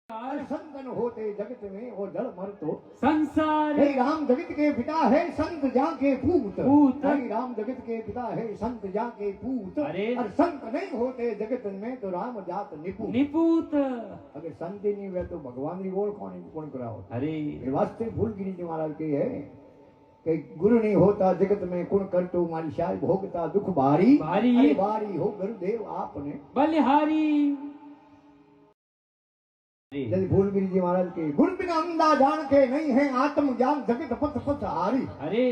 संतन होते जगत में वो जल मरतो संसार। हे राम जगत के पिता है संत जा के पूत। पूत। हे राम जगत के पिता है संत जा के पूत। अरे। और संत नहीं होते जगत में तो राम जात निपूत। निपूत। अगर संत ही नहीं हुए तो भगवान की ओर कौन कराओ। अरे ये वास्तविक भूल गिरी जी महाराज की है कि गुरु नहीं होता जगत में कुण कर तो मारी शाय भोगता दुख भारी भारी। अरे भारी हो गुरुदेव आपने बलिहारी। यदि भूल गिरी जी महाराज के गुरु बिना अंधा जान के नहीं है आत्म ज्ञान जगत पथ पथ हारी। अरे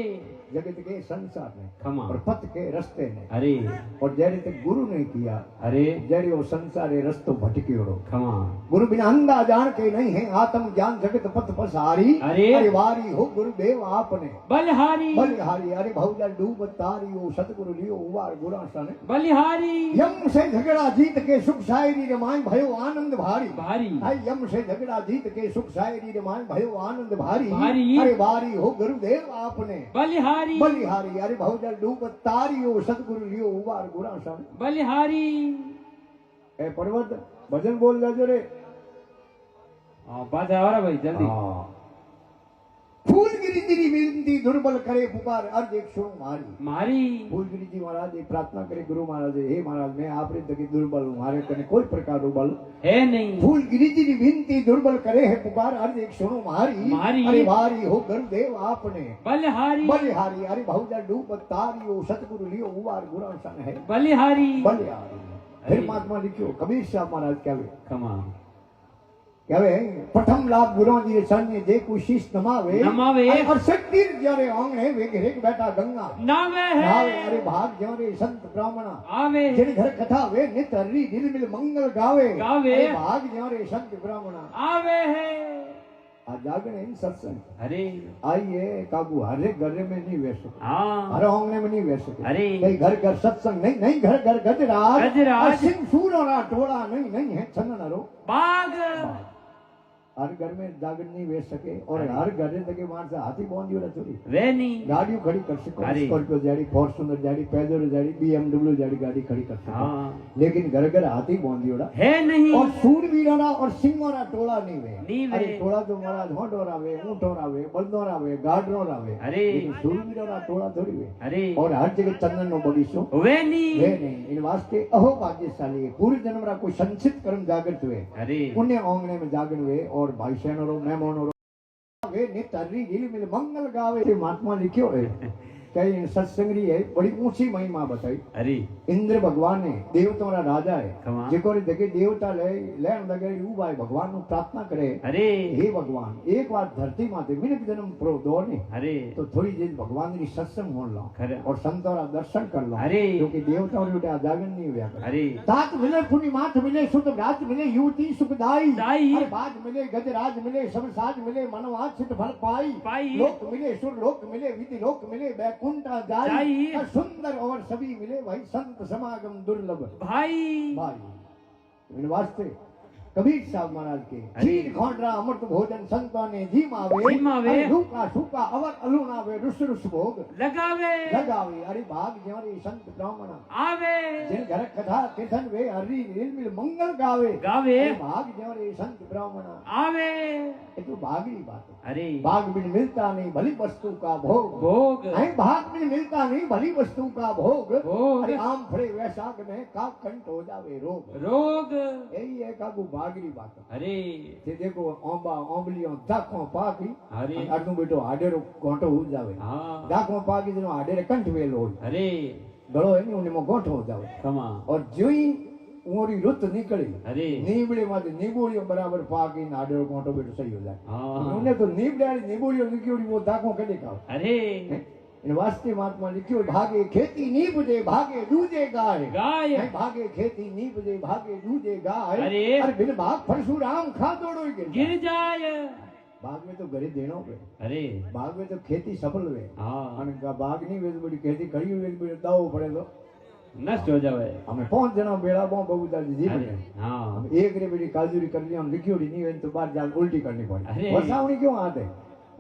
जगत के संसार ने खमा और पथ के रस्ते ने अरे और जैसे तक गुरु ने किया अरे जैसे वो संसार रस्तो भटक्योड़ो खमा गुरु बिना अंधा जान के नहीं है आत्म ज्ञान जगत पथ पथ हारी अरे वारी हो गुरुदेव आपने बलिहारी। बलिहारी अरे भौजा डूब तारी हो सतगुरु लियो उवार गुरासन बलिहारी। यम से झगड़ा जीत के सुख शायरी रमाई भयो आनंद भारी भारी। यम से झगड़ा जीत के सुख शायरी रमाई भयो आनंद भारी भारी। अरे वारी हो गुरुदेव आपने बलिहारी। बलिहारी अरे भौजा डूब तारी हो सतगुरु लियो उवार गुरासन बलिहारी। ए पर्वत भजन बोल जाजो रे। पाछा आवरा भाई जल्दी। फूलगिरी तेरी विनती दुर्बल करे पुकार अर्ज एक सुन मारी मारी। फूलगिरी जी महाराज एक प्रार्थना करे गुरु महाराज हे महाराज मैं आप रे दुर्बल हूँ हमारे कने कोई प्रकार रो बल है नहीं। फूलगिरी जी विनती दुर्बल करे है पुकार अर्ज एक सुनो मारी मारी। अरे भारी हो गुरुदेव आपने बलिहारी। बलिहारी अरे भौजा डूब तारी हो सतगुरु लियो उवार गुरासन है बलिहारी। बलिहारी। फिर महात्मा लिखियो कबीर साहब महाराज क्या खमा कहे प्रथम लाभ गुरु जी सन्ने जे को शीश नमावे नमावे और शक्तिर जरे आंगणे वे घरे बैठा गंगा नावे है। नावे अरे भाग जरे संत ब्राह्मण आवे जिन घर कथा वे नित हरि दिल मिल मंगल गावे गावे। अरे भाग जरे संत ब्राह्मण आवे है। आज जागने इन सत्संग अरे आइए काबू हरे घर में नहीं वे सके हाँ हर आंगणे में नहीं वे सके अरे कई घर घर सत्संग नहीं नहीं घर घर गजराज गजराज। सिंह सूरों टोला नहीं नहीं है चंदनरो बाग। हर घर में जागरण नहीं वेच सके और हर घर तक मानस हाथी पहुंची वाला चोरी वे नहीं गाड़ियों खड़ी कर सको अरे। स्कॉर्पियो जाड़ी फॉर्च्यूनर जाड़ी पैदल जाड़ी BMW जाड़ी गाड़ी खड़ी कर सको हाँ लेकिन घर घर हाथी पहुंची वाला है नहीं। और सूरवीरों और सिंहों टोला नहीं वे नहीं वे। अरे टोला तो महाराज होंडो रावे ऊंटो रावे बलदो रावे गाडरो रावे अरे। लेकिन सूरवीरों टोला थोड़ी वे अरे और हर जगह चंदन नो बगीचो वे नहीं। वे नहीं इन वास्ते अहो भाग्यशाली है पूरे जन्म रा कोई संचित कर्म जागृत हुए अरे पुण्य आंगणे में जागरण हुए और भाई शहरों मेहमानों वे नित हरि दिल मिल मंगल गावे महात्मा लिखियो है कई सत्संगरी है बड़ी ऊंची महिमा बताई। अरे इंद्र भगवान ने देवताओं रा राजा है खमा। जेको रे देखे देवता लेन लगे उबा भगवान नु प्रार्थना करे अरे हे भगवान एक बार धरती माते मिनट जन्म प्रो दो ने अरे तो थोड़ी देर भगवान री सत्संग होन लो खरे। और संतों रा दर्शन कर लो अरे। क्योंकि देवताओं रे जागरण नहीं हुआ करे अरे तात मिले पुनि माथ मिले सुत रात मिले युवती सुखदाई दाई। अरे बाज मिले गजराज मिले सब साज मिले मनवाज सिद्ध फल पाई पाई। लोक मिले सुर लोक मिले विधि लोक मिले बैकुंठ जाई और सुंदर और सभी मिले भाई संत समागम दुर्लभ भाई। भाई इन वास्ते कबीर साहब महाराज के अरे। चीर खोंडरा अमृत भोजन संतों ने जीमावे जीमावे। अरे रूखा सूखा अवर अलूनावे रुस रुस भोग लगावे लगावे अरे भाग ज्योरे संत ब्राह्मण आवे जिन घर कथा कीर्तन वे हरि निर्मिल मंगल गावे गावे। अरे भाग ज्योरे संत ब्राह्मण आवे। ये तो भागरी बात है अरे भाग बिन मिलता नहीं भली वस्तु का भोग भोग। नहीं भाग बिन मिलता नहीं भली वस्तु का भोग भोग। अरे आम फड़े वैशाख में का कंठ हो जावे रोग रोग। यही है काबू भागरी बात है। अरे ते देखो ओंबा ओंबलियों दाखों पाकी अरे अडनु बेटो हाडेरो गोंटो हो जावे हाँ दाखों पाकी जनो हाडेरे कंठ वेलो हो अरे गळो है नी उन्हें मो गोंठो हो जावे खमा और जोई उरी रुत निकली अरे नीबड़े माते नीबोड़ियों बराबर पाकी नाडेरो गोंटो बेटो सही हो जाए हाँ उन्हें तो नीबड़ाड़ी नीबोड़ियों निकली वो दाखों कदे खाओ अरे इन वास्ते महात्मा लिखियो भागे खेती नीपजे भागे दूजे गाय गाय। नहीं भागे खेती नीपजे भागे दूजे गाय अरे। अरे बिन भाग परशुराम खा दौड़ो गिर जाए। भाग में तो घरे देनो पे अरे भाग में तो खेती सफल हुए हाँ અને ભાગ નહીં વે બડી ખેતી કરી હોય બડી દાવો પડે તો नष्ट हो जावे। અમે 5 જણા બેડા બહુ બગુદાજી જી अरे हाँ हम एक रे बड़ी काजूरी कर लिया हम लिखियोड़ी नहीं वे तो बार जाल उल्टी करनी पड़ी अरे। वसावनी क्यों आते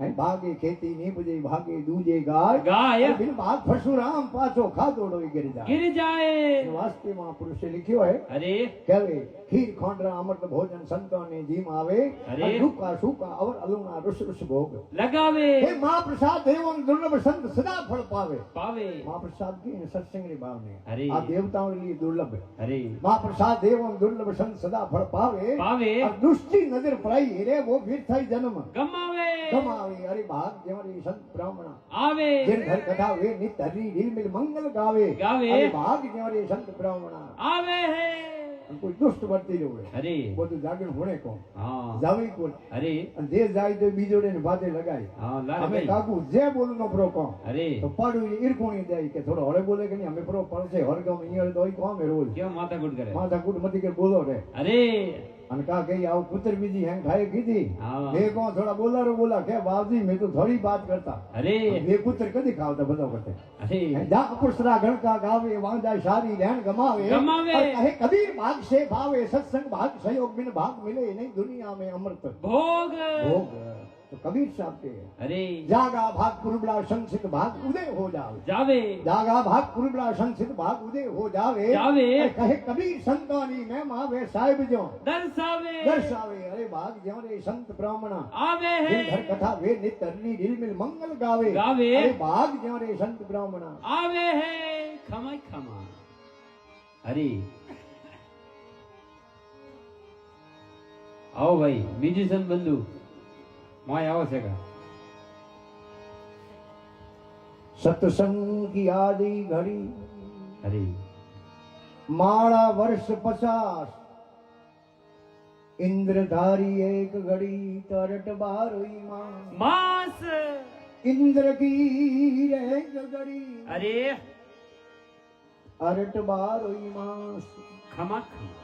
हैं भागे खेती नहीं बजे भागे दूजे गाय गाय। और बिन भाग परशुराम पाछो खा दौड़ो गिर जाए गिर जाए। वास्ते महापुरुषे लिखियो है अरे कहे खीर खोंडरा अमृत भोजन संतों ने जीम आवे अरे। रूखा सूखा और अलूना रुस रुस भोग लगावे हे महाप्रसाद देवों दुर्लभ संत सदा फल पावे पावे महाप्रसाद की सत्संग री भावने अरे। आ देवताओं के लिए दुर्लभ है अरे महाप्रसाद देवों दुर्लभ संत सदा फल पावे पावे और दुष्टि नजर पड़ाई रे वो फिर था जन्म गमावे कमावे अरे भाग जेवरी संत ब्राह्मण आवे जिन घर कथा वे नित हरि ढील मिल मंगल गावे गावे। अरे भाग जेवरी संत ब्राह्मण आवे है कोई दुष्ट वर्ती जो है अरे वो तो जागरण होने को हाँ जावी को अरे देश जाए तो बीजोड़े ने बातें लगाई हाँ लारे हमें भाई काकू जे बोलनो प्रो को अरे तो पाड़ू इरकोणी जाए के थोड़ा हड़े बोले कि नहीं हमें प्रो पर से हर गांव इंयर तो को में रोज क्यों माथा गुट करे माथा कूट मती के बोलो रे अरे अनका कही आओ पुत्र बीजी हैं खाए की थी हाँ। ये को थोड़ा बोला रो बोला क्या बाबजी मैं तो थोड़ी बात करता अरे ये पुत्र कदी खावता बताओ करते अरे जा पुष्टरा गण का गावे वांजा शारी रहन गमावे गमावे। और कहे कबीर भाग से भावे सत्संग भाग सहयोग बिन भाग मिले नहीं दुनिया में अमृत भोग भोग तो कबीर साहब के अरे जागा भाग कुरुबला संसित भाग उदय हो जावे जावे जागा भाग कुरुबला संसित भाग उदय हो जावे जावे। और कहे कबीर संतानी में मावे साहिब जो दर्शावे दर्शावे अरे भाग ज्यो रे संत ब्राह्मण आवे दिन है घर कथा वे नित हरनी दिल मिल मंगल गावे गावे। अरे भाग ज्यो रे संत ब्राह्मण आवे है खमा खमा अरे आओ भाई बीजी सन बंधु माय आओ सेगा सत्संग की आदि घड़ी अरे माड़ा वर्ष 50 इंद्रधारी एक घड़ी तरट बार हुई मां मास इंद्र की एक घड़ी अरे अरट बार हुई मां खमा खमा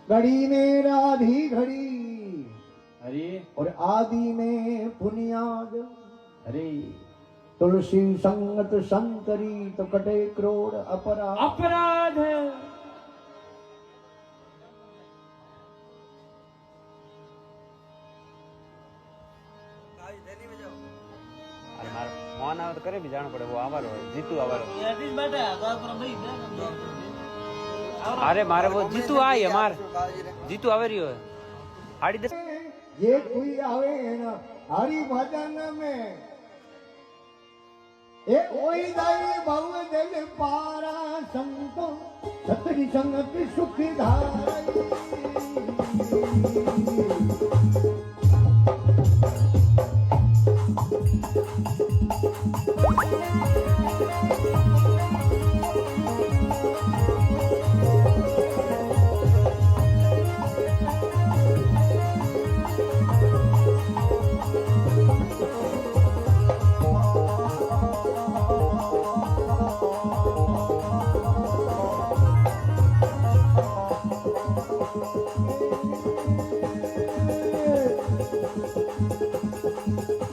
घड़ी में राधी घड़ी अरे और आदि में पुनियाद अरे तुलसी संगत संतरी तो कटे क्रोध अपराध अपराध अरे मारे मोहन આવે તો કરે બી જાણવું પડે वो આવારો હોય જીતુ આવારો अरे मारे वो जीतू आई है मार जीतू आवे रही है आड़ी दस ये कोई आवे न हरि भजन में ए ओई दाई भव दिल पारा संतो सतरी संगत सुख धारी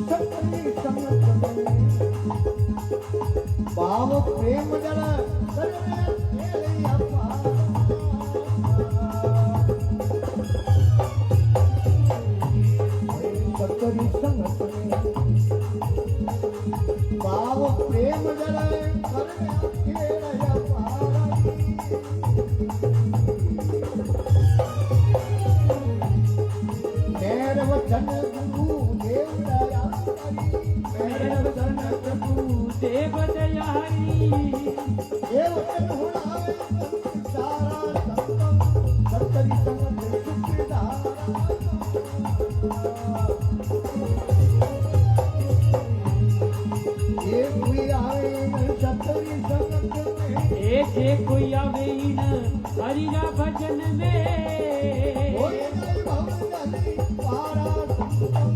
सतरी संगत में भाव प्रेम जन सर्वे तेरे अपार सतरी संगत में भाव प्रेम जन सर्वे तेरे अपार मेरे वचन गुरु देव दया मेरे वचन प्रभु देव दयारी देव वचन हुणावे सारा संतम सतरी संगत सुख ये कोई आवे सतरी संगत में जे कोई आवे इन हरिना भजन में कोई नहीं भवजनी पारा संतम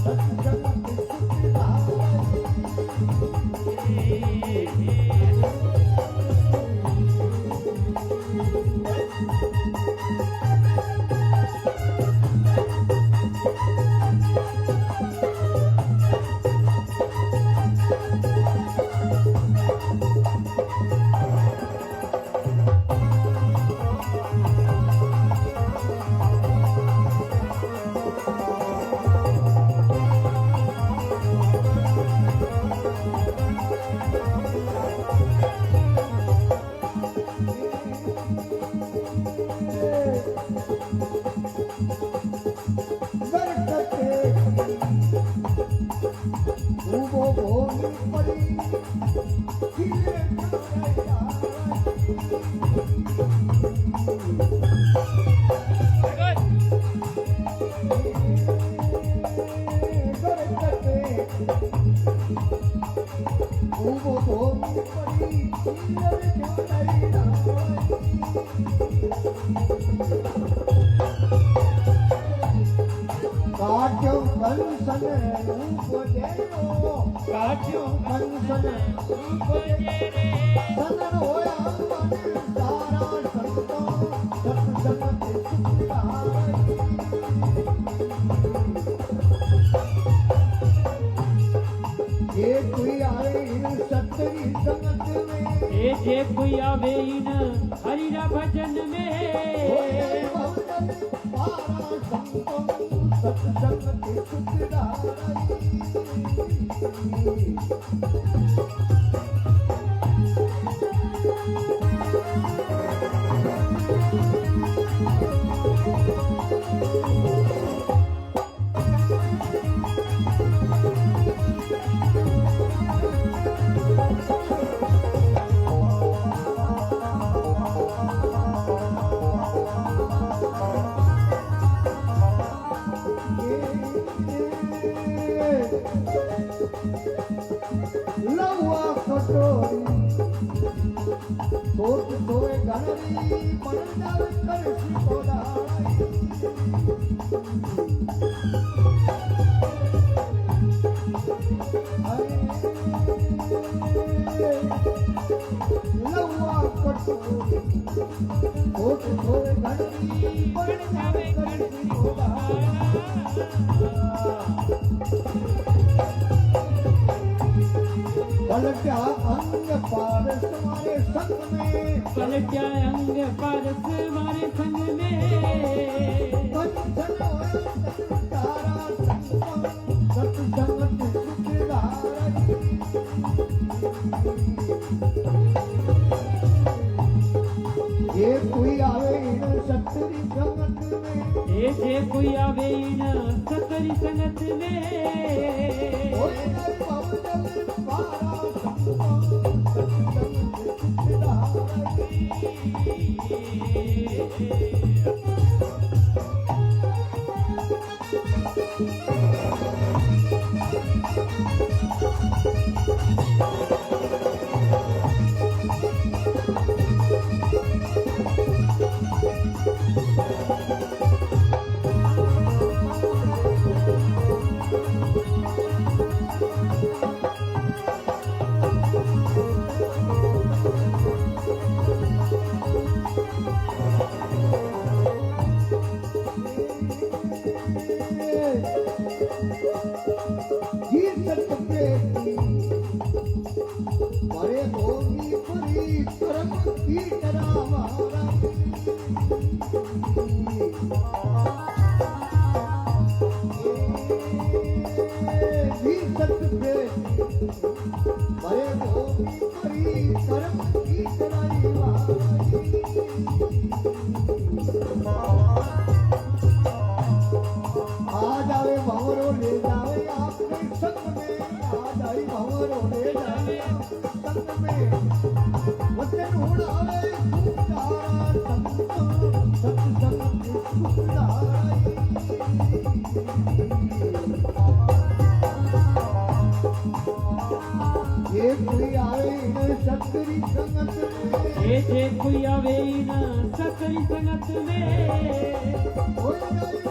सत्संग सुख કાઠ્યો કંસન રૂપ જેરો કાઠ્યો કંસન રૂપ જેરે સનન હોયા મન તારા સંતો સત્સંગ સુખદાય ये कोई आवे इन सतरी संगत में એ જે કોઈ આવે ઈન હરિના ભજન મે सत्संग सुखदाई लवा कटोरी सोच सोए गणरी मनदार करसी कोदाई लवा कटोरी सोच सोए गणरी मनदार करसी कोदाई पलटा अंग पारस मारे संग में पलटा अंग पारस मारे संग में कंचन तारा सत्संग सुखदाई ये कोई आवे इन सतरी संगत में એ જે કોઈ આવે ઈન સતરી સંગત મે ओए पवनल पारा सत्संग એ જે કોઈ આવે ઈન સતરી સંગત મે ओए